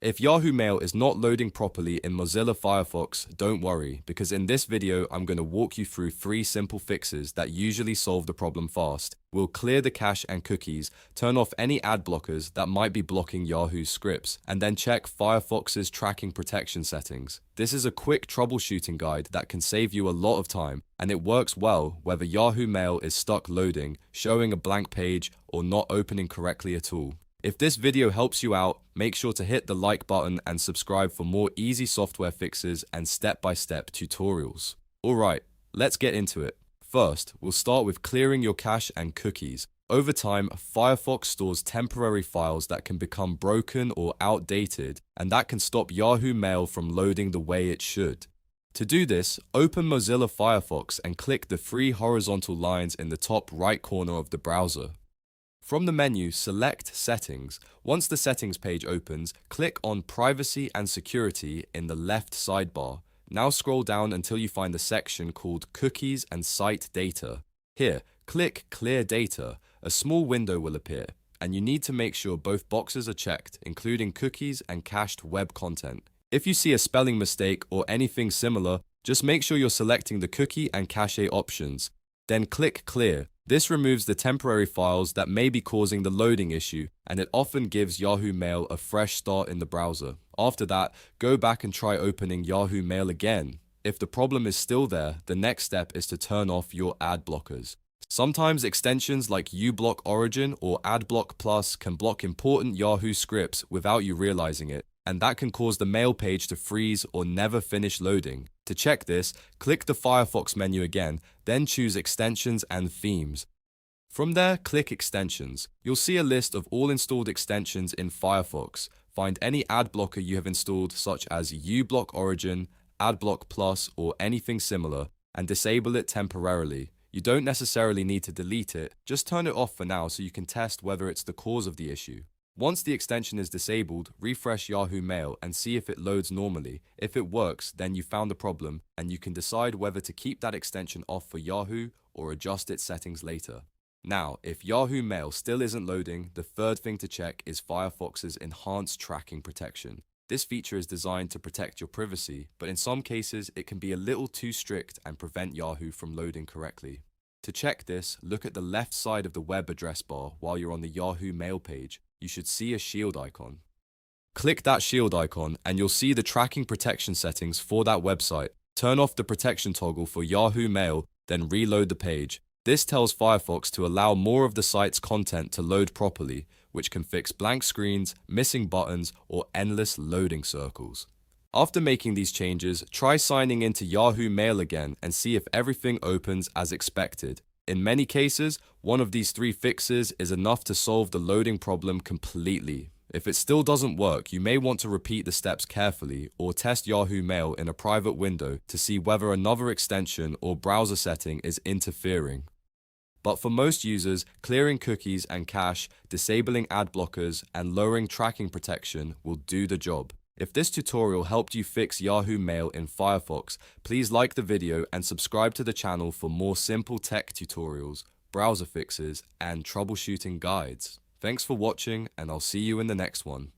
If Yahoo Mail is not loading properly in Mozilla Firefox, don't worry, because in this video I'm going to walk you through 3 simple fixes that usually solve the problem fast. We'll clear the cache and cookies, turn off any ad blockers that might be blocking Yahoo's scripts, and then check Firefox's tracking protection settings. This is a quick troubleshooting guide that can save you a lot of time, and it works well whether Yahoo Mail is stuck loading, showing a blank page, or not opening correctly at all. If this video helps you out, make sure to hit the like button and subscribe for more easy software fixes and step-by-step tutorials. Alright, let's get into it. First, we'll start with clearing your cache and cookies. Over time, Firefox stores temporary files that can become broken or outdated, and that can stop Yahoo Mail from loading the way it should. To do this, open Mozilla Firefox and click the 3 horizontal lines in the top right corner of the browser. From the menu, select Settings. Once the Settings page opens, click on Privacy and Security in the left sidebar. Now scroll down until you find the section called Cookies and Site Data. Here, click Clear Data. A small window will appear, and you need to make sure both boxes are checked, including cookies and cached web content. If you see a spelling mistake or anything similar, just make sure you're selecting the cookie and cache options. Then click Clear. This removes the temporary files that may be causing the loading issue, and it often gives Yahoo Mail a fresh start in the browser. After that, go back and try opening Yahoo Mail again. If the problem is still there, the next step is to turn off your ad blockers. Sometimes extensions like uBlock Origin or AdBlock Plus can block important Yahoo scripts without you realizing it, and that can cause the mail page to freeze or never finish loading. To check this, click the Firefox menu again, then choose Extensions and Themes. From there, click Extensions. You'll see a list of all installed extensions in Firefox. Find any ad blocker you have installed, such as uBlock Origin, AdBlock Plus, or anything similar, and disable it temporarily. You don't necessarily need to delete it, just turn it off for now so you can test whether it's the cause of the issue. Once the extension is disabled, refresh Yahoo Mail and see if it loads normally. If it works, then you found the problem, and you can decide whether to keep that extension off for Yahoo or adjust its settings later. Now, if Yahoo Mail still isn't loading, the third thing to check is Firefox's enhanced tracking protection. This feature is designed to protect your privacy, but in some cases it can be a little too strict and prevent Yahoo from loading correctly. To check this, look at the left side of the web address bar while you're on the Yahoo Mail page. You should see a shield icon. Click that shield icon and you'll see the tracking protection settings for that website. Turn off the protection toggle for Yahoo Mail, then reload the page. This tells Firefox to allow more of the site's content to load properly, which can fix blank screens, missing buttons, or endless loading circles. After making these changes, try signing into Yahoo Mail again and see if everything opens as expected. In many cases, one of these 3 fixes is enough to solve the loading problem completely. If it still doesn't work, you may want to repeat the steps carefully or test Yahoo Mail in a private window to see whether another extension or browser setting is interfering. But for most users, clearing cookies and cache, disabling ad blockers, and lowering tracking protection will do the job. If this tutorial helped you fix Yahoo Mail in Firefox, please like the video and subscribe to the channel for more simple tech tutorials, browser fixes, and troubleshooting guides. Thanks for watching, and I'll see you in the next one.